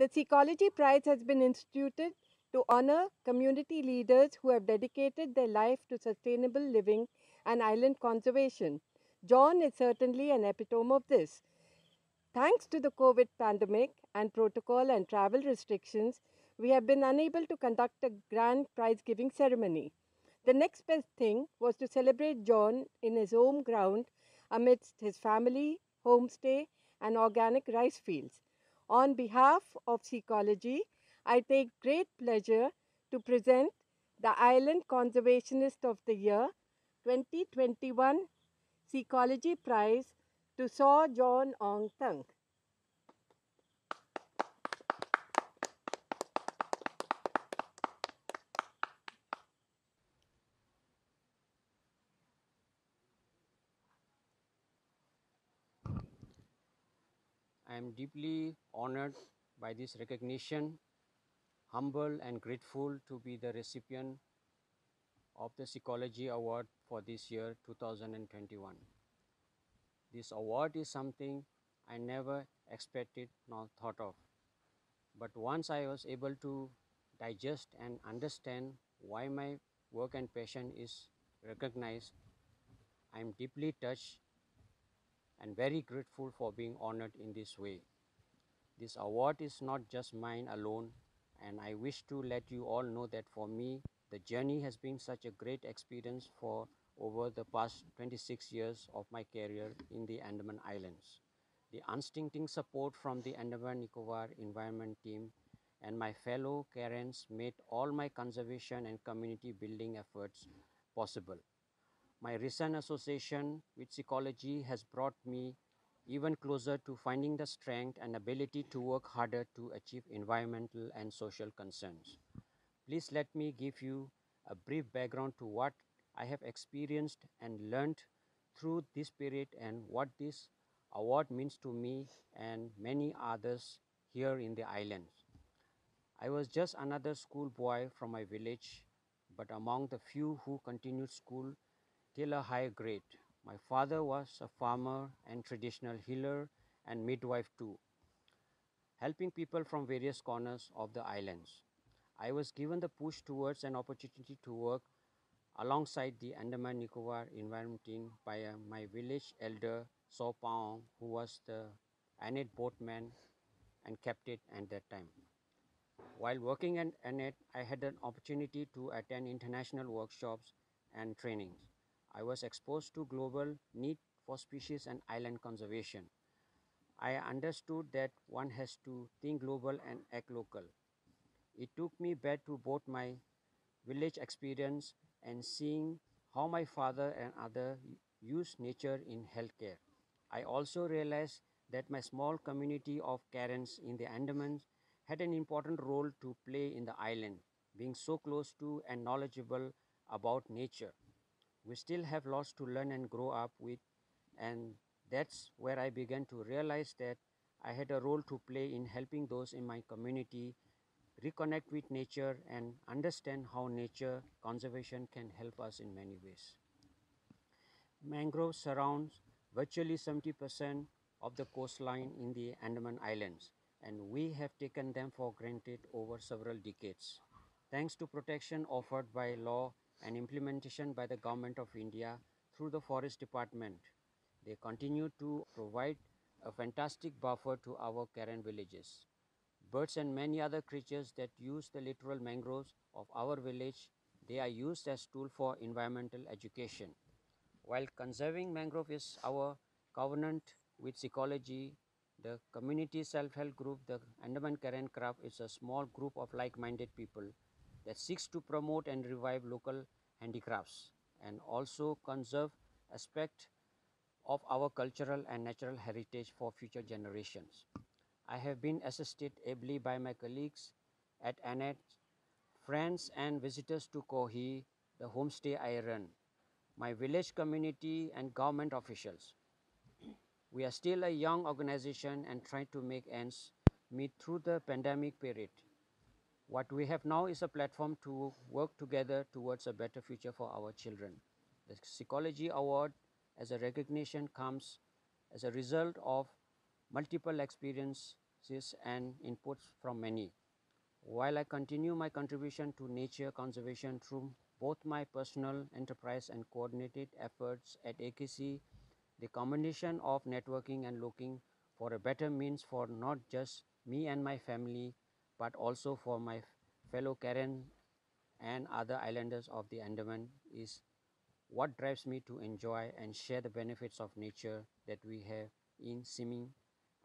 The Seacology Prize has been instituted to honor community leaders who have dedicated their life to sustainable living and island conservation. John is certainly an epitome of this. Thanks to the COVID pandemic and protocol and travel restrictions, we have been unable to conduct a grand prize giving ceremony. The next best thing was to celebrate John in his home ground amidst his family, homestay, and organic rice fields. On behalf of Seacology, I take great pleasure to present the Island Conservationist of the Year 2021 Seacology Prize to Sir John Aung Thong. I am deeply honored by this recognition, humble and grateful to be the recipient of the Seacology Award for this year 2021. This award is something I never expected nor thought of. But once I was able to digest and understand why my work and passion is recognized, I am deeply touched and very grateful for being honored in this way. This award is not just mine alone, and I wish to let you all know that for me, the journey has been such a great experience for over the past 26 years of my career in the Andaman Islands. The unstinting support from the Andaman Nicobar Environment Team and my fellow Karens made all my conservation and community building efforts possible. My recent association with Seacology has brought me even closer to finding the strength and ability to work harder to achieve environmental and social concerns. Please let me give you a brief background to what I have experienced and learned through this period and what this award means to me and many others here in the islands. I was just another schoolboy from my village, but among the few who continued school till a higher grade. My father was a farmer and traditional healer and midwife too, helping people from various corners of the islands. I was given the push towards an opportunity to work alongside the Andaman Nicobar Environment Team by my village elder So Paong, who was the Anet boatman and captain at that time. While working at ANET, I had an opportunity to attend international workshops and trainings. I was exposed to global need for species and island conservation. I understood that one has to think global and act local. It took me back to both my village experience and seeing how my father and others use nature in healthcare. I also realized that my small community of Karens in the Andamans had an important role to play in the island, being so close to and knowledgeable about nature. We still have lots to learn and grow up with, and that's where I began to realize that I had a role to play in helping those in my community reconnect with nature and understand how nature conservation can help us in many ways. Mangroves surrounds virtually 70% of the coastline in the Andaman Islands, and we have taken them for granted over several decades. Thanks to protection offered by law and implementation by the Government of India through the Forest Department, they continue to provide a fantastic buffer to our Karen villages. Birds and many other creatures that use the literal mangroves of our village, they are used as tool for environmental education. While conserving mangrove is our covenant with ecology, the community self-help group, the Andaman Karen Craft, is a small group of like-minded people that seeks to promote and revive local handicrafts and also conserve aspect of our cultural and natural heritage for future generations. I have been assisted ably by my colleagues at ANET, friends and visitors to Kohi, the homestay I run, my village community and government officials. We are still a young organization and trying to make ends meet through the pandemic period. What we have now is a platform to work together towards a better future for our children. The Psychology Award as a recognition comes as a result of multiple experience and inputs from many. While I continue my contribution to nature conservation through both my personal enterprise and coordinated efforts at AKC, the combination of networking and looking for a better means for not just me and my family, but also for my fellow Karen and other islanders of the Andaman is what drives me to enjoy and share the benefits of nature that we have in seeming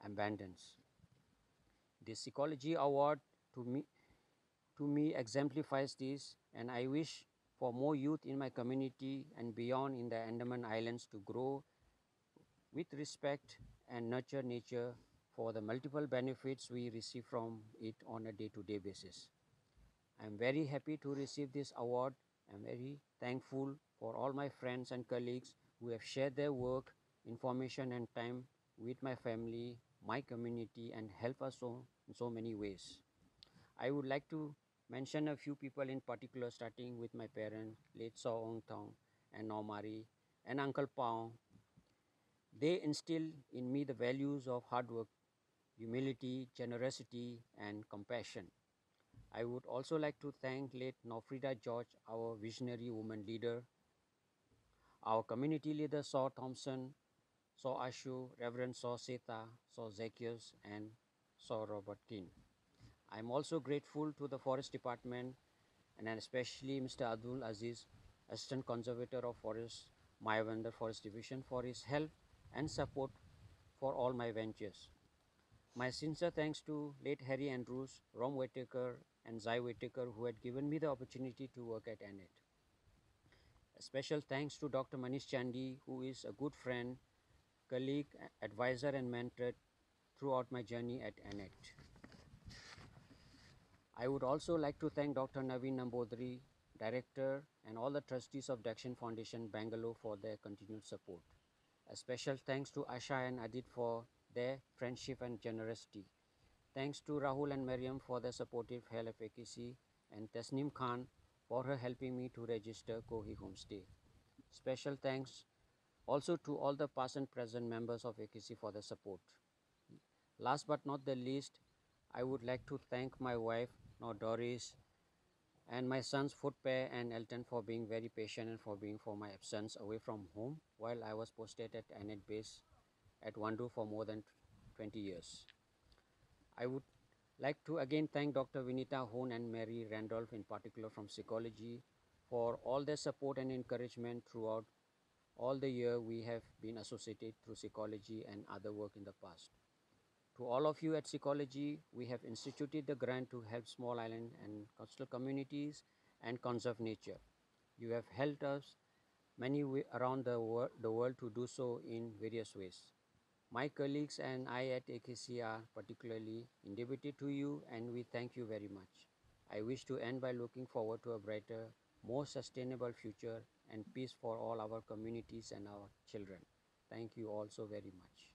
abundance. The Seacology Award to me exemplifies this, and I wish for more youth in my community and beyond in the Andaman Islands to grow with respect and nurture nature for the multiple benefits we receive from it on a day-to-day basis. I am very happy to receive this award. I am very thankful for all my friends and colleagues who have shared their work, information and time with my family, my community and help us in so many ways. I would like to mention a few people in particular, starting with my parents, late John Aung Thong and Normari, and Uncle Pao. They instill in me the values of hard work, humility, generosity, and compassion. I would also like to thank late Nofrida George, our visionary woman leader, our community leader Saw Thompson, Saw Ashu, Reverend Saw Seta, Saw Zacchaeus, and Saw Robert King. I'm also grateful to the Forest Department and especially Mr. Abdul Aziz, Assistant Conservator of Forest, Mayavandar Forest Division, for his help and support for all my ventures. My sincere thanks to late Harry Andrews, Rom Whittaker, and Zai Whittaker who had given me the opportunity to work at ANET. A special thanks to Dr. Manish Chandy, who is a good friend, colleague, advisor, and mentor throughout my journey at ANET. I would also like to thank Dr. Naveen Nambodri, Director, and all the trustees of Dakshin Foundation, Bangalore for their continued support. A special thanks to Asha and Adit for their friendship and generosity. Thanks to Rahul and Miriam for their supportive help at AKC and Tasneem Khan for her helping me to register Kohi Homestay. Special thanks also to all the past and present members of AKC for their support. Last but not the least, I would like to thank my wife, Doris, and my sons Footpair and Elton for being very patient and for my absence away from home while I was posted at ANET base at Wandu for more than 20 years. I would like to again thank Dr. Vinita Hone and Mary Randolph in particular from Seacology for all their support and encouragement throughout all the year we have been associated through Seacology and other work in the past. To all of you at Seacology, we have instituted the grant to help small island and coastal communities and conserve nature. You have helped us many around the world to do so in various ways. My colleagues and I at AKC are particularly indebted to you and we thank you very much. I wish to end by looking forward to a brighter, more sustainable future and peace for all our communities and our children. Thank you all so very much.